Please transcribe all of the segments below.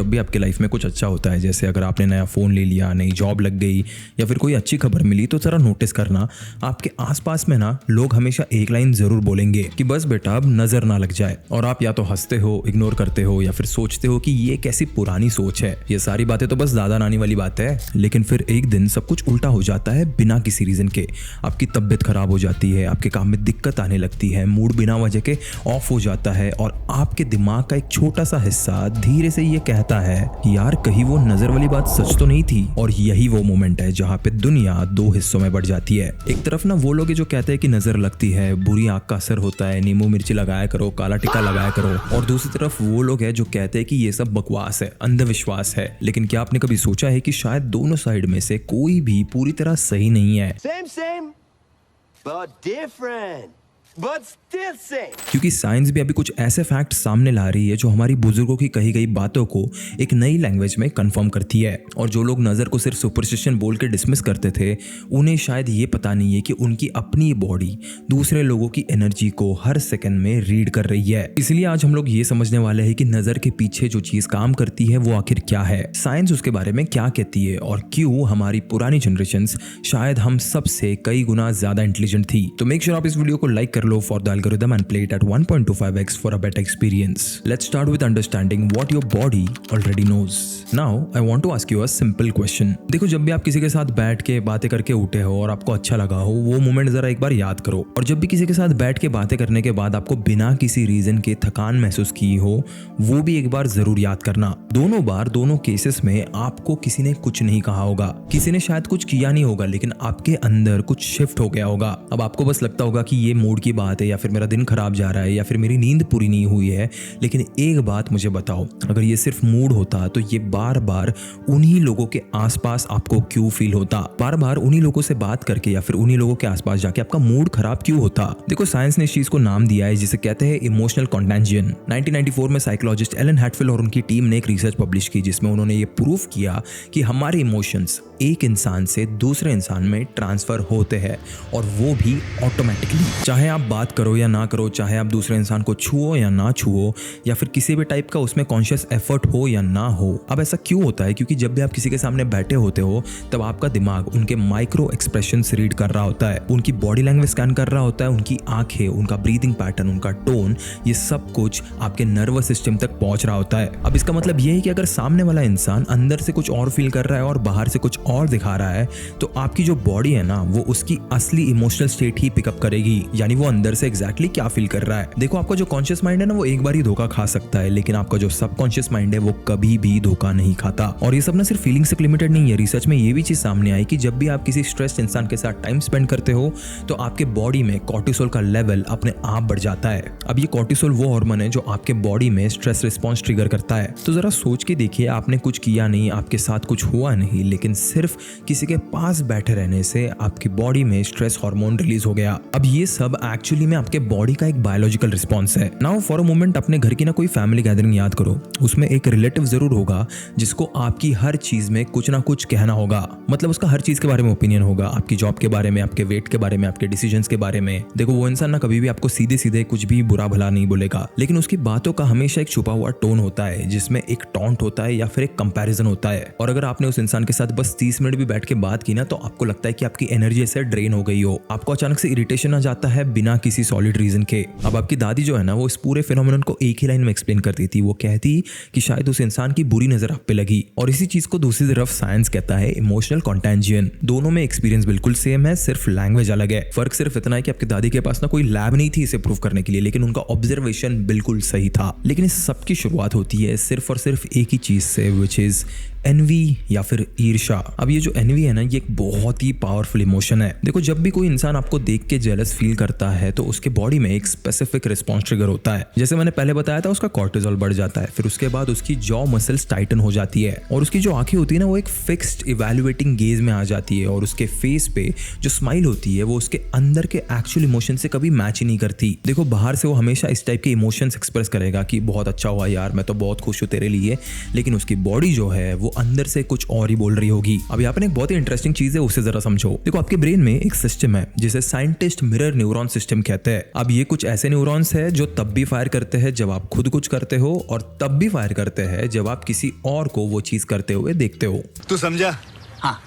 जब भी आपके लाइफ में कुछ अच्छा होता है, जैसे अगर आपने नया फ़ोन ले लिया, नई जॉब लग गई या फिर कोई अच्छी खबर मिली, तो ज़रा नोटिस करना आपके आसपास में ना लोग हमेशा एक लाइन ज़रूर बोलेंगे कि बस बेटा अब नज़र ना लग जाए। और आप या तो हंसते हो, इग्नोर करते हो या फिर सोचते हो कि ये कैसी पुरानी सोच है, ये सारी बातें तो बस दादा नानी वाली बात है। लेकिन फिर एक दिन सब कुछ उल्टा हो जाता है बिना किसी रीज़न के। आपकी तबीयत खराब हो जाती है, आपके काम में दिक्कत आने लगती है, मूड बिना वजह के ऑफ हो जाता है और आपके दिमाग का एक छोटा सा हिस्सा धीरे से ये कहता है यार कहीं वो नजर वाली बात सच तो नहीं थी। और यही वो मोमेंट है जहाँ पे दुनिया दो हिस्सों में बढ़ जाती है। एक तरफ ना वो लोग जो कहते हैं कि नजर लगती है, बुरी आंख का असर होता है, नींबू मिर्ची लगाया करो, काला टिक्का लगाया करो। और दूसरी तरफ वो लोग हैं जो कहते हैं कि ये सब बकवास है, अंधविश्वास है। लेकिन क्या आपने कभी सोचा है कि शायद दोनों साइड में से कोई भी पूरी तरह सही नहीं है। Same, but different. But still same. क्योंकि साइंस भी अभी कुछ ऐसे फैक्ट सामने ला रही है जो हमारी बुजुर्गों की कही गई बातों को एक नई लैंग्वेज में कंफर्म करती है। और जो लोग नज़र को सिर्फ सुपरस्टिशन बोल के डिसमिस करते थे, उन्हें शायद ये पता नहीं है कि उनकी अपनी बॉडी दूसरे लोगों की एनर्जी को हर सेकंड में रीड कर रही है। इसलिए आज हम लोग ये समझने वाले हैं कि नज़र के पीछे जो चीज़ काम करती है वो आखिर क्या है, साइंस उसके बारे में क्या कहती है और क्यों हमारी पुरानी जनरेशंस शायद हम सबसे कई गुना ज्यादा इंटेलिजेंट थी। तो मेक श्योर आप इस वीडियो को लाइक कर लो for the algorithm and play it at 1.25x for a better experience. Let's start with understanding what your body already knows. Now, I want to ask you a simple question. देखो, जब भी आप किसी के साथ बैठ के बातें करके उठे हो और आपको अच्छा लगा हो, वो मोमेंट जरा एक बार याद करो। और जब भी किसी के साथ बैठ के बातें करने के बाद आपको बिना किसी रीजन के थकान महसूस की हो, वो भी एक बार जरूर याद करना। दोनों बार दोनों केसेस में आपको किसी ने कुछ नहीं कहा होगा, किसी ने शायद कुछ किया नहीं होगा, लेकिन आपके अंदर कुछ शिफ्ट हो गया होगा। अब आपको बस लगता होगा कि ये मूड की बात है या फिर मेरा दिन खराब जा रहा है या फिर मेरी नींद पूरी नहीं हुई है। लेकिन एक बात मुझे बताओ, अगर ये सिर्फ मूड होता तो ये बार बार उन्हीं लोगों के आसपास आपको क्यों फील होता? बार बार उन्हीं लोगों से बात करके या फिर उन्हीं लोगों के आसपास जाके आपका मूड खराब क्यों होता? देखो, साइंस ने इस चीज को नाम दिया है जिसे कहते हैं इमोशनल कंटेंजियन। 1994 में साइकोलॉजिस्ट एलन हैटफिल और उनकी टीम ने एक रिसर्च पब्लिश की जिसमें उन्होंने ये प्रूफ किया कि हमारे इमोशंस एक इंसान से दूसरे इंसान में ट्रांसफर होते हैं और वो भी ऑटोमेटिकली। चाहे आप बात करो या ना करो, चाहे आप दूसरे इंसान को छुओ या ना छुओ, या फिर किसी भी टाइप का उसमें कॉन्शियस एफर्ट हो या ना हो। अब ऐसा क्यों होता है? क्योंकि जब भी आप किसी के सामने बैठे होते हो तब आपका दिमाग उनके माइक्रो एक्सप्रेशंस रीड कर रहा होता है, उनकी बॉडी लैंग्वेज स्कैन कर रहा होता है, उनकी आंखें, उनका ब्रीदिंग पैटर्न, उनका टोन, ये सब कुछ आपके नर्वस सिस्टम तक पहुंच रहा होता है। अब इसका मतलब ये है कि अगर सामने वाला इंसान अंदर से कुछ और फील कर रहा है और बाहर से कुछ और दिखा रहा है, तो आपकी जो बॉडी है ना, वो उसकी असली इमोशनल स्टेट ही पिकअप करेगी, यानी वो अंदर से एग्जैक्टली क्या फील कर रहा है। देखो, आपका जो कॉन्शियस माइंड है ना, वो एक बार ही धोखा खा सकता है, लेकिन आपका जो सबकॉन्शियस माइंड है वो कभी भी धोखा नहीं खाता। और ये सब ना सिर्फ फीलिंग से लिमिटेड नहीं है। रिसर्च में ये भी चीज सामने आई कि जब भी आप किसी स्ट्रेस्ड इंसान के साथ टाइम स्पेंड करते हो तो आपके बॉडी में कॉर्टिसोल का लेवल अपने आप बढ़ जाता है। अब ये कॉर्टिसोल वो हार्मोन है जो आपके बॉडी में स्ट्रेस रिस्पॉन्स ट्रिगर करता है। तो जरा सोच के देखिए, आपने कुछ किया नहीं, आपके साथ कुछ हुआ नहीं, लेकिन सिर्फ किसी के पास बैठे रहने से आपकी बॉडी में स्ट्रेस हार्मोन रिलीज हो गया। अब ये सब एक्चुअली में आपके बॉडी का एक बायोलॉजिकल रिस्पॉन्स है। नाउ फॉर अ मोमेंट अपने घर की ना कोई फैमिली गैदरिंग याद करो। उसमें एक रिलेटिव जरूर होगा जिसको आपकी हर चीज में कुछ ना कुछ कहना होगा, मतलब उसका हर चीज के बारे में ओपिनियन होगा, आपकी जॉब के बारे में, आपके वेट के बारे में, आपके डिसीजंस के बारे में। देखो, वो इंसान ना कभी भी आपको सीधे सीधे कुछ भी बुरा भला नहीं बोलेगा, लेकिन उसकी बातों का हमेशा एक छुपा हुआ टोन होता है जिसमें एक टॉन्ट होता है या फिर एक कंपैरिजन होता है। और अगर आपने उस इंसान के साथ बस 30 मिनट भी बैठ के बात की ना, तो आपको लगता है कि आपकी एनर्जी ऐसे ड्रेन हो गई हो, आपको अचानक से इरिटेशन आ जाता है बिना किसी सॉलिड रीजन के। अब आपकी दादी जो है ना, वो इस पूरे फिनोमेनन को एक ही लाइन में एक्सप्लेन करती थी। वो कहती कि शायद उस इंसान की बुरी नजर आप पे लगी। और इसी चीज को दूसरी तरफ साइंस कहता है इमोशनल कंटेंजियन। दोनों में एक्सपीरियंस बिल्कुल सेम है, सिर्फ लैंग्वेज अलग है। फर्क सिर्फ इतना है कि आपकी दादी के पास ना कोई लैब नहीं थी इसे प्रूव करने के लिए, लेकिन उनका ऑब्जर्वेशन बिल्कुल सही था। लेकिन इस सब की शुरुआत होती है सिर्फ और सिर्फ एक ही चीज से, विच इज एनवी या फिर ईर्ष्या। अब ये जो एनवी है ना, ये एक बहुत ही पावरफुल इमोशन है। देखो, जब भी कोई इंसान आपको देख के जेलस फील करता है तो उसके बॉडी में एक स्पेसिफिक रिस्पॉन्स ट्रिगर होता है। जैसे मैंने पहले बताया था, उसका कॉर्टिसोल बढ़ जाता है, फिर उसके बाद उसकी जॉ मसल्स टाइटन हो जाती है और उसकी जो आंखें होती है ना, वो एक फिक्स्ड इवैल्यूएटिंग गेज में आ जाती है और उसके फेस पे जो स्माइल होती है वो उसके अंदर के एक्चुअल इमोशन से कभी मैच ही नहीं करती। देखो, बाहर से वो हमेशा इस टाइप के इमोशंस एक्सप्रेस करेगा कि बहुत अच्छा हुआ यार, मैं तो बहुत खुश हूँ तेरे लिए, लेकिन उसकी बॉडी जो है वो वो अंदर से कुछ और ही बोल रही होगी। अब यहाँ पर एक बहुत ही इंटरेस्टिंग चीज है, उसे जरा समझो। देखो आपके ब्रेन में एक सिस्टम है जिसे साइंटिस्ट मिरर न्यूरॉन सिस्टम कहते हैं। अब ये कुछ ऐसे न्यूरॉन्स है जो तब भी फायर करते हैं जब आप खुद कुछ करते हो, और तब भी फायर करते हैं जब आप किसी और को वो चीज करते हुए देखते हो। तू समझा? हाँ।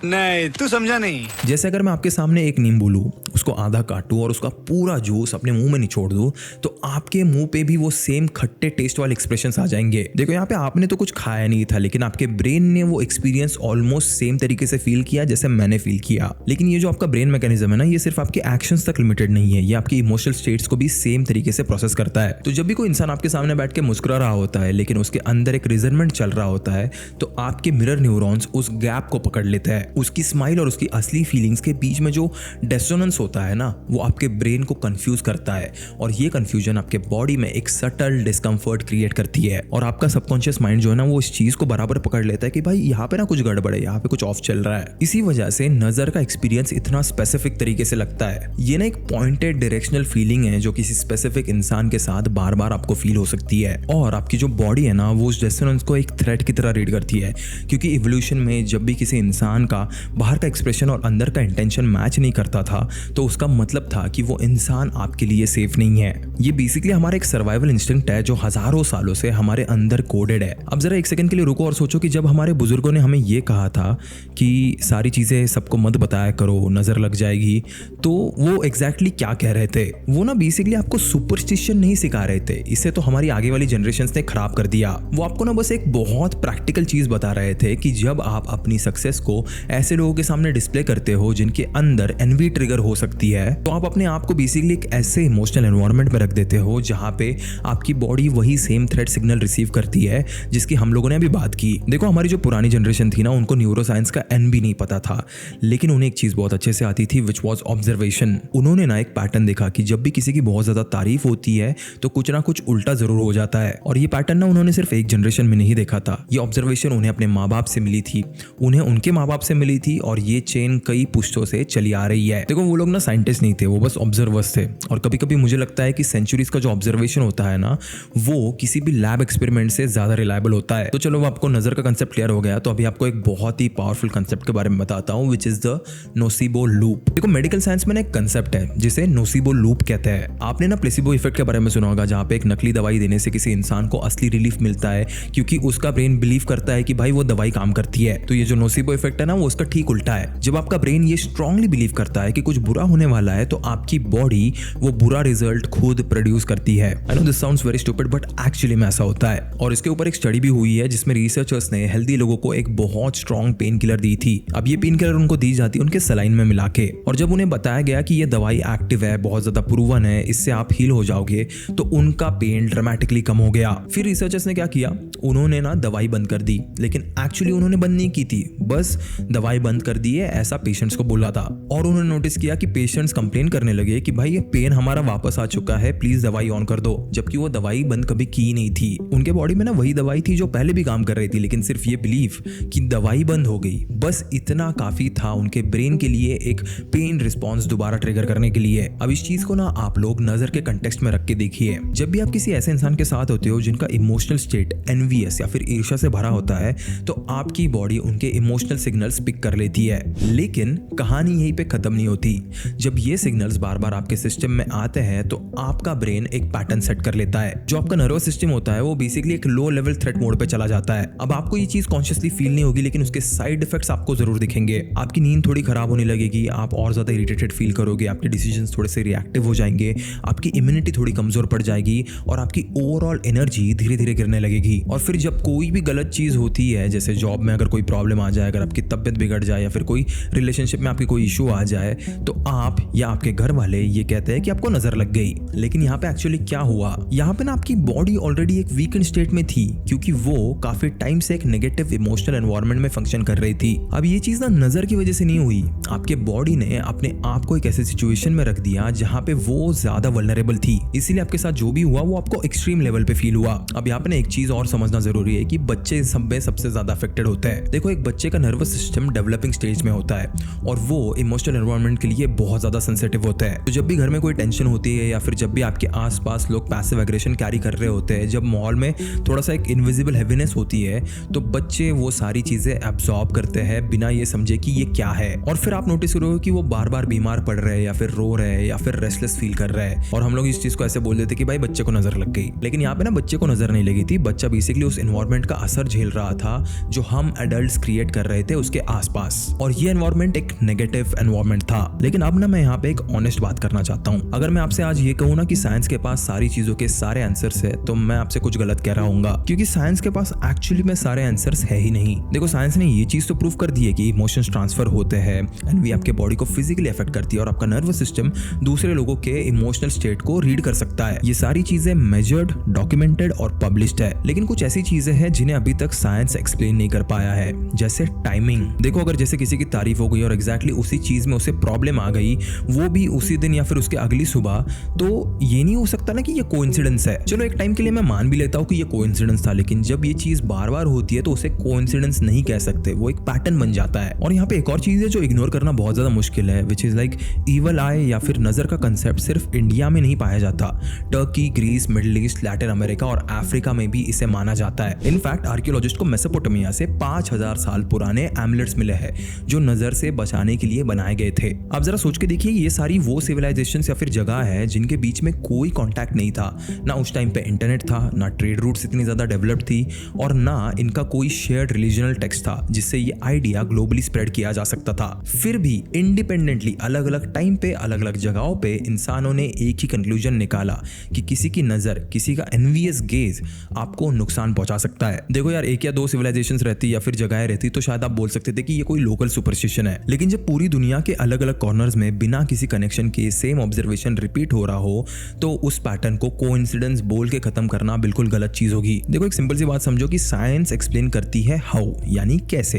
नहीं, तू समझा नहीं। जैसे अगर मैं आपके सामने एक नींबू बोलूं, उसको आधा काटूं और उसका पूरा जूस अपने मुंह में निचोड़ दूं, तो आपके मुंह पे भी वो सेम खट्टे टेस्ट वाले एक्सप्रेशंस आ जाएंगे। देखो यहाँ पे आपने तो कुछ खाया नहीं था, लेकिन आपके ब्रेन ने वो एक्सपीरियंस ऑलमोस्ट सेम तरीके से फील किया जैसे मैंने फील किया। लेकिन ये जो आपका ब्रेन मैकेनिज्म है ना, ये सिर्फ आपके एक्शंस तक लिमिटेड नहीं है, ये आपकी इमोशनल स्टेट्स को भी सेम तरीके से प्रोसेस करता है। तो जब भी कोई इंसान आपके सामने बैठ के मुस्कुरा रहा होता है लेकिन उसके अंदर एक रिजर्मेंट चल रहा होता है, तो आपके मिरर न्यूरॉन्स उस गैप को पकड़ लेते हैं। उसकी स्माइल और उसकी असली फीलिंग्स के बीच में जो डिसोनेंस होता है ना, वो आपके ब्रेन को कंफ्यूज करता है, और ये कंफ्यूजन आपके बॉडी में एक सटल डिस्कम्फर्ट क्रिएट करती है। और आपका सबकॉन्शियस माइंड जो है ना, वो इस चीज को बराबर पकड़ लेता है कि भाई यहाँ पे ना कुछ गड़बड़ है, यहाँ पे कुछ ऑफ चल रहा है। इसी वजह से नजर का एक्सपीरियंस इतना स्पेसिफिक तरीके से लगता है। ये ना एक पॉइंटेड डायरेक्शनल फीलिंग है जो किसी स्पेसिफिक इंसान के साथ बार बार आपको फील हो सकती है, और आपकी जो बॉडी है ना, वो उस डिसोनेंस को एक थ्रेट की तरह रीड करती है। क्योंकि इवोल्यूशन में जब भी किसी इंसान का बाहर का एक्सप्रेशन और अंदर का इंटेंशन मैच नहीं करता था, तो उसका मतलब था कि वो इंसान आपके लिए सेफ नहीं है। ये बेसिकली हमारा एक सर्वाइवल इंस्टिंक्ट है जो हजारों सालों से हमारे अंदर कोडेड है। अब जरा एक सेकंड के लिए रुको और सोचो कि जब हमारे बुजुर्गों ने हमें ये कहा था कि सारी चीजें सबको मत बताया करो, नजर लग जाएगी, तो वो एग्जैक्टली क्या कह रहे थे? वो ना बेसिकली आपको सुपरस्टिशन नहीं सिखा रहे थे, इसे तो हमारी आगे वाली जनरेशन ने खराब कर दिया। वो आपको ना बस एक बहुत प्रैक्टिकल चीज बता रहे थे कि जब आप अपनी सक्सेस को ऐसे लोगों के सामने डिस्प्ले करते हो जिनके अंदर एनवी ट्रिगर हो सकती है, तो आप अपने आप को बेसिकली एक ऐसे इमोशनल एनवायरनमेंट में रख देते हो जहां पे आपकी बॉडी वही सेम थ्रेट सिग्नल रिसीव करती है जिसकी हम लोगों ने अभी बात की। देखो हमारी जो पुरानी जनरेशन थी ना, उनको न्यूरोसाइंस का एन भी नहीं पता था, लेकिन उन्हें एक चीज बहुत अच्छे से आती थी, विच वॉज ऑब्जर्वेशन। उन्होंने ना एक पैटर्न देखा कि जब भी किसी की बहुत ज्यादा तारीफ होती है तो कुछ ना कुछ उल्टा जरूर हो जाता है। और ये पैटर्न ना उन्होंने सिर्फ एक जनरेशन में नहीं देखा था, ये ऑब्जर्वेशन उन्हें अपने माँ बाप से मिली थी, उन्हें उनके माँ बाप से मिली थी, और ये चेन कई पुश्तों से चली आ रही है। देखो वो लोग ना साइंटिस्ट नहीं थे, वो बस ऑब्जर्वर्स थे। और कभी कभी मुझे लगता है कि सेंचुरीज का जो ऑब्जर्वेशन होता है ना, वो किसी भी लैब एक्सपेरिमेंट से ज्यादा रिलायबल होता है। तो चलो आपको नजर का कंसेप्ट क्लियर हो गया, तो अभी आपको एक बहुत ही पावरफुल कंसेप्ट के बारे में बताता हूँ, which is the nocebo loop. देखो मेडिकल साइंस में ना एक कंसेप्ट है जिसे नोसिबो लूप कहते हैं। आपने ना प्लेसिबो इफेक्ट के बारे में सुना होगा, जहाँ पे एक नकली दवाई देने से किसी इंसान को असली रिलीफ मिलता है क्योंकि उसका ब्रेन बिलीव करता है कि भाई वो दवाई काम करती है। तो ये जो नोसिबो इफेक्ट है ना, वो उसका ठीक उल्टा है। जब आपका ब्रेन ये स्ट्रांगली बिलीव करता है कि कुछ बुरा होने वाला है, तो आपकी बॉडी वो बुरा रिजल्ट खुद प्रोड्यूस करती है। I know this sounds very stupid, but actually में ऐसा होता है। और इसके ऊपर एक स्टडी भी हुई है जिसमें रिसर्चर्स ने हेल्दी लोगों को एक बहुत स्ट्रॉन्ग पेन किलर दी थी। अब ये पेन किलर उनको दी जाती उनके सलाइन में मिला के, और जब उन्हें बताया गया कि ये दवाई एक्टिव है, बहुत ज्यादा प्रूवन है, इससे आप हील हो जाओगे, तो उनका पेन ड्रामेटिकली कम हो गया। फिर रिसर्चर्स ने क्या किया, उन्होंने ना दवाई बंद कर दी, लेकिन एक्चुअली उन्होंने बंद नहीं की थी, बस दवाई बंद कर दी है ऐसा पेशेंट्स को बोला था। और उन्होंने नोटिस किया कि पेशेंट्स कंप्लेन करने लगे कि भाई ये पेन हमारा वापस आ चुका है, प्लीज दवाई ऑन कर दो, जबकि वो दवाई बंद कभी की नहीं थी। उनके बॉडी में ना वही दवाई थी जो पहले भी काम कर रही थी, लेकिन सिर्फ ये बिलीफ कि दवाई बंद हो गई, बस इतना काफी था उनके ब्रेन के लिए एक पेन रिस्पॉन्स दोबारा ट्रिगर करने के लिए। अब इस चीज को ना आप लोग नजर के कंटेक्स्ट में रख के देखिए। जब भी आप किसी ऐसे इंसान के साथ होते हो जिनका इमोशनल स्टेट एनवीएस या फिर ईर्ष्या से भरा होता है, तो आपकी बॉडी उनके इमोशनल सिग्नल्स पिक कर लेती है। लेकिन कहानी यहीं पे खत्म नहीं होती। जब ये सिग्नल्स बार बार आपके सिस्टम में आते हैं, तो आपका ब्रेन एक पैटर्न सेट कर लेता है। जो आपका नर्वस सिस्टम होता है वो बेसिकली एक लो लेवल थ्रेट मोड पे चला जाता है। अब आपको ये चीज कॉन्शियसली फील नहीं होगी, लेकिन उसके साइड इफेक्ट्स आपको जरूर दिखेंगे। आपकी नींद थोड़ी खराब होने लगेगी, आप और ज्यादा इरिटेटेड फील करोगे, आपके डिसीजंस थोड़े से रिएक्टिव हो जाएंगे, आपकी इम्यूनिटी थोड़ी कमजोर पड़ जाएगी, और आपकी ओवरऑल एनर्जी धीरे धीरे गिरने लगेगी। और फिर जब कोई भी गलत चीज होती है, जैसे जॉब में अगर कोई प्रॉब्लम आ जाए, अगर आपकी तबियत बिगड़ जाए, या फिर कोई रिलेशनशिप में आपकी कोई इशू आ जाए, तो आप या आपके घर वाले ये कहते हैं कि आपको नजर लग गई। लेकिन यहाँ पे एक्चुअली क्या हुआ, यहाँ पे ना आपकी बॉडी ऑलरेडी एक वीकेंड स्टेट में थी, क्योंकि वो काफी टाइम से एक नेगेटिव इमोशनल एनवायरनमेंट में फंक्शन कर रही थी। अब ये चीज ना नजर की वजह से नहीं हुई, आपके बॉडी ने अपने आप को एक ऐसे सिचुएशन में रख दिया जहाँ पे वो ज्यादा वल्नरेबल थी, इसीलिए आपके साथ जो भी हुआ वो आपको एक्सट्रीम लेवल पे फील हुआ। अब यहाँ पे ना एक चीज और समझना जरूरी है कि बच्चे सब में सबसे ज्यादा अफेक्टेड होते हैं। देखो एक बच्चे का नर्वस सिस्टम डेवलपिंग स्टेज में होता है और वो इमोशनल एनवायरनमेंट के लिए बहुत ज़्यादा सेंसिटिव होता है। तो जब भी घर में कोई टेंशन होती है या फिर जब भी आपके आसपास लोग पैसिव एग्रेशन कैरी कर रहे होते हैं, जब माहौल में थोड़ा सा एक इनविजिबल हैवीनेस होती है, तो बच्चे वो सारी चीज़ें एब्जॉर्ब करते हैं बिना ये समझे कि ये क्या है। और फिर आप नोटिस करोगे कि वो बार बार बीमार पड़ रहे हैं या फिर रो रहे हैं या फिर रेस्टलेस फील कर रहे हैं। और हम लोग इस चीज़ को ऐसे बोल देते कि भाई बच्चे को नजर लग गई, लेकिन यहाँ पे ना बच्चे को नजर नहीं लगी थी। बच्चा बेसिकली उस एनवायरनमेंट का असर झेल रहा था जो हम एडल्ट्स क्रिएट कर रहे थे उसके आसपास, और ये एनवायरनमेंट एक नेगेटिव एनवायरनमेंट था। लेकिन अब ना मैं यहाँ पे एक ऑनेस्ट बात करना चाहता हूँ। अगर मैं आपसे आज ये कहूँ ना कि साइंस के पास सारी चीजों के सारे आंसर्स है, तो मैं आपसे कुछ गलत कह रहा हूँगा, क्योंकि साइंस के पास एक्चुअली में सारे आंसर्स है ही नहीं। देखो, साइंस ने ये चीज तो प्रूव कर दी है कि इमोशंस ट्रांसफर होते हैं, एनवी आपके बॉडी को फिजिकली अफेक्ट करती है और आपका नर्वस सिस्टम दूसरे लोगों के इमोशनल स्टेट को रीड कर सकता है। ये सारी चीजें मेजर्ड, डॉक्यूमेंटेड और पब्लिश्ड है। लेकिन कुछ ऐसी चीजें हैं जिन्हें अभी तक साइंस एक्सप्लेन नहीं कर पाया है, जैसे टाइमिंग। देखो, अगर जैसे किसी की तारीफ हो गई और एग्जैक्टली उसी चीज में उसे प्रॉब्लम आ गई, वो भी उसी दिन या फिर उसके अगली सुबह, तो ये नहीं हो सकता ना कि ये कोइंसिडेंस है। चलो, एक टाइम के लिए मैं मान भी लेता हूँ कि ये कोइंसिडेंस था, लेकिन जब ये चीज बार बार होती है तो उसे कोइंसिडेंस नहीं कह सकते, वो एक पैटर्न बन जाता है। और यहाँ पे एक और चीज है जो इग्नोर करना बहुत ज्यादा मुश्किल है, विच इज लाइक ईवल आई या फिर नजर का कंसेप्ट सिर्फ इंडिया में नहीं पाया जाता। Turkey, Greece, middle east, Latin America और अफ्रीका में भी इसे माना जाता है। इनफैक्ट आर्कियोलॉजिस्ट को मेसोपोटामिया से 5000 साल पुराने एमुलेट्स मिले हैं जो नजर से बचाने के लिए बनाए गए थे। अब जरा सोच के देखिए, ये सारी वो सिविलाइजेशन या फिर जगह है जिनके बीच में कोई कॉन्टैक्ट नहीं था। ना उस टाइम पे इंटरनेट था, ना ट्रेड रूट्स इतनी ज्यादा डेवलप्ड थी, और ना इनका कोई शेयर्ड रिलीजनल टेक्स्ट था जिससे ये आइडिया ग्लोबली स्प्रेड किया जा सकता था। फिर भी इंडिपेंडेंटली अलग अलग टाइम पे अलग अलग जगहों पे इंसानों ने एक ही कंक्लूजन निकाला कि किसी की नजर, किसी का एनवियस गेज आपको नुकसान पहुंचा सकता है। देखो यार, एक या दो सिविलाइजेशंस रहती या फिर जगहें रहती तो शायद आप बोल सकते थे कि ये कोई लोकल सुपरस्टिशन है, लेकिन जब पूरी दुनिया के अलग अलग कॉर्नर्स में बिना किसी कनेक्शन के सेम ऑब्जर्वेशन रिपीट हो रहा हो, तो उस पैटर्न को कोइंसिडेंस बोल के खत्म करना बिल्कुल गलत चीज होगी। देखो, एक सिंपल सी बात समझो कि साइंस एक्सप्लेन करती है हाउ, यानी कैसे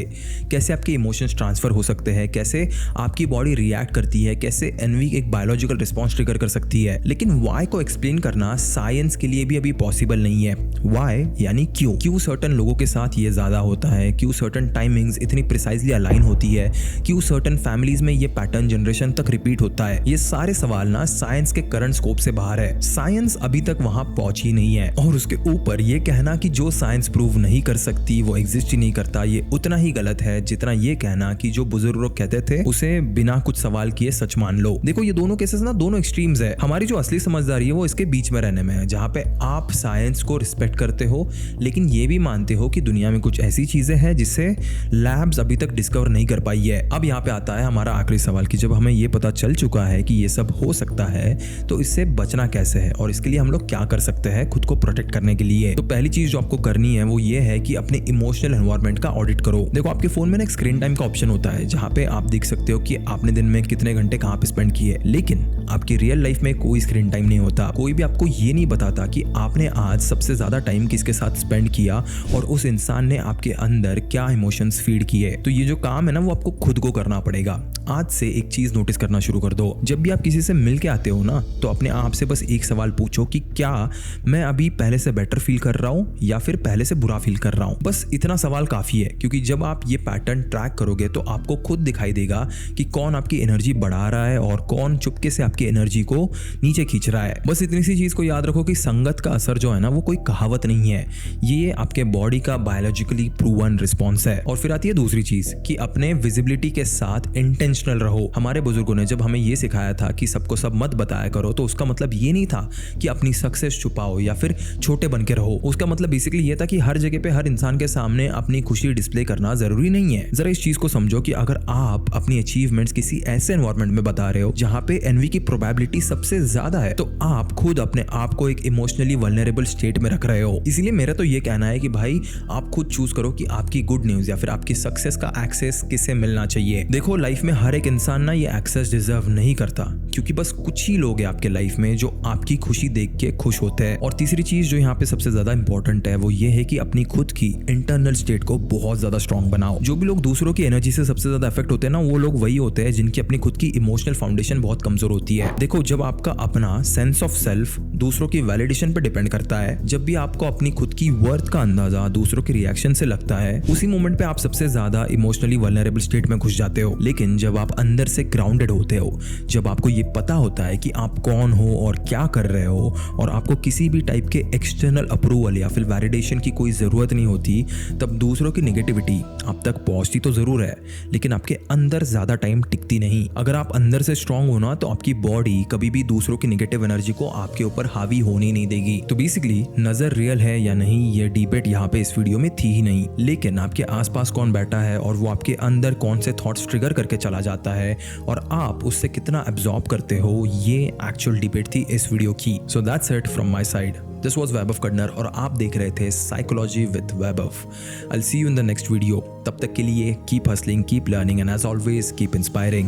कैसे आपके इमोशंस ट्रांसफर हो सकते हैं, कैसे आपकी बॉडी रिएक्ट करती है, कैसे एनवी एक बायोलॉजिकल रिस्पॉन्स ट्रिगर कर सकती है। लेकिन व्हाई को एक्सप्लेन करना साइंस के लिए भी अभी पॉसिबल नहीं है। व्हाई यानी क्यों सर्टेन लोगों के साथ ये ज्यादा होता है, क्यों सर्टेन टाइमिंग्स इतनी प्रिसाइजली अलाइन होती है, क्यों सर्टेन फैमिलीज में ये पैटर्न जनरेशन तक रिपीट होता है। ये सारे सवाल ना साइंस के करंट स्कोप से बाहर है। साइंस अभी तक वहां पहुंची नहीं है, और उसके ऊपर ये कहना कि जो साइंस प्रूव नहीं कर सकती वो एग्जिस्ट ही नहीं करता, ये उतना ही गलत है जितना ये कहना कि जो बुजुर्ग लोग कहते थे उसे बिना कुछ सवाल किए सच मान लो। देखो, ये दोनों केसेस ना दोनों एक्सट्रीम्स है। हमारी जो असली समझदारी है वो इसके बीच में रहने में है, जहां पे आप साइंस को रिस्पेक्ट करते हो लेकिन ये भी मानते हो कि दुनिया में कुछ ऐसी चीजें हैं जिसे लैब्स अभी तक डिस्कवर नहीं कर पाई है। अब यहाँ पे आता है हमारा आखिरी सवाल कि जब हमें ये पता चल चुका है कि ये सब हो सकता है, तो इससे बचना कैसे है और इसके लिए हम लोग क्या कर सकते हैं खुद को प्रोटेक्ट करने के लिए। तो पहली चीज जो आपको करनी है वो ये है कि अपने इमोशनल एनवायरनमेंट का ऑडिट करो। देखो, आपके फोन में ना एक स्क्रीन टाइम का ऑप्शन होता है जहाँ पे आप देख सकते हो कि आपने दिन में कितने घंटे कहाँ पे स्पेंड किए, लेकिन आपकी रियल लाइफ में कोई स्क्रीन टाइम नहीं होता। कोई भी आपको ये नहीं बताता कि आपने आज सबसे ज्यादा टाइम किसके साथ स्पेंड किया और उस इंसान ने आपके अंदर क्या इमोशंस फीड किए। तो ये जो काम है ना वो आपको खुद को करना पड़ेगा। आज से एक चीज नोटिस करना शुरू कर दो, जब भी आप किसी से मिल के आते हो ना, तो अपने आप से बस एक सवाल पूछो कि क्या मैं अभी पहले से बेटर फील कर रहा हूँ या फिर पहले से बुरा फील कर रहा हूँ। बस इतना सवाल काफी है, क्योंकि जब आप ये पैटर्न ट्रैक करोगे तो आपको खुद दिखाई देगा कि कौन आपकी एनर्जी बढ़ा रहा है और कौन चुपके से आपकी एनर्जी को नीचे खींच रहा है। बस इतनी सी चीज को याद रखो कि संगत का असर जो है ना वो कोई कहावत नहीं है, ये आपके बॉडी का बायोलॉजिकली प्रूवन रिस्पॉन्स है। और फिर आती है दूसरी चीज कि अपने विजिबिलिटी के साथ इंटेंशनल रहो। हमारे बुजुर्गों ने जब हमें ये सिखाया था कि सबको सब मत बताया करो, तो उसका मतलब ये नहीं था कि अपनी सक्सेस छुपाओ या फिर छोटे बन के रहो। उसका मतलब बेसिकली ये था कि हर जगह पे हर इंसान के सामने अपनी खुशी डिस्प्ले करना जरूरी नहीं है। जरा इस चीज को समझो कि अगर आप अपनी अचीवमेंट्स किसी ऐसे एनवायरनमेंट में बता रहे हो जहां पे एनवी की प्रोबेबिलिटी सबसे ज्यादा है, तो आप खुद अपने आप को एक इमोशनली वल्नरेबल स्टेट में रख रहे हो। इसीलिए मेरा तो ये कहना है कि भाई आप खुद चूज करो कि आपकी गुड न्यूज या फिर आपकी सक्सेस का एक्सेस किसे मिलना चाहिए। देखो, लाइफ में हर हर एक इंसान ना ये एक्सेस डिजर्व नहीं करता, क्योंकि बस कुछ ही लोग हैं आपके लाइफ में जो आपकी खुशी देख के खुश होते हैं। और तीसरी चीज जो यहाँ पे सबसे ज्यादा इंपॉर्टेंट है वो ये है कि अपनी खुद की इंटरनल स्टेट को बहुत ज्यादा स्ट्रांग बनाओ। जो भी लोग दूसरों की एनर्जी से सबसे ज्यादा इफेक्ट होते हैं ना, वो लोग वही होते हैं जिनकी अपनी खुद की इमोशनल फाउंडेशन बहुत कमजोर होती है। देखो, जब आपका अपना सेंस ऑफ सेल्फ दूसरों की वैलिडेशन पे डिपेंड करता है, जब भी आपको अपनी खुद की वर्थ का अंदाजा दूसरों के रिएक्शन से लगता है, उसी मोमेंट पे आप सबसे ज्यादा इमोशनली वल्नरेबल स्टेट में घुस जाते हो। लेकिन जब आप अंदर से ग्राउंडेड होते हो, जब आपको ये पता होता है कि आप कौन हो और क्या कर रहे हो, और आपको किसी भी टाइप के एक्सटर्नल अप्रूवल या फिर वैलिडेशन की कोई ज़रूरत नहीं होती, तब दूसरों की नेगेटिविटी आप तक पहुंचती तो ज़रूर है, लेकिन आपके अंदर ज़्यादा टाइम टिकती नहीं। अगर आप अंदर से स्ट्रांग हो ना, तो आपकी बॉडी कभी भी दूसरों की नेगेटिव एनर्जी को आपके ऊपर हावी होने नहीं देगी। तो बेसिकली नज़र रियल है या नहीं, ये डिबेट यहाँ पे इस वीडियो में थी ही नहीं, लेकिन आपके आसपास कौन बैठा है और वो आपके अंदर कौन से थॉट्स ट्रिगर करके चला जाता है और आप उससे कितना एब्जॉर्ब करते हो, ये एक्चुअल डिबेट थी इस वीडियो की। So that's it from my side. This was Vaibhav Kadnar और आप देख रहे थे psychology with Vaibhav. I will see you in the next video. तब तक के लिए keep hustling, keep learning and as always keep inspiring.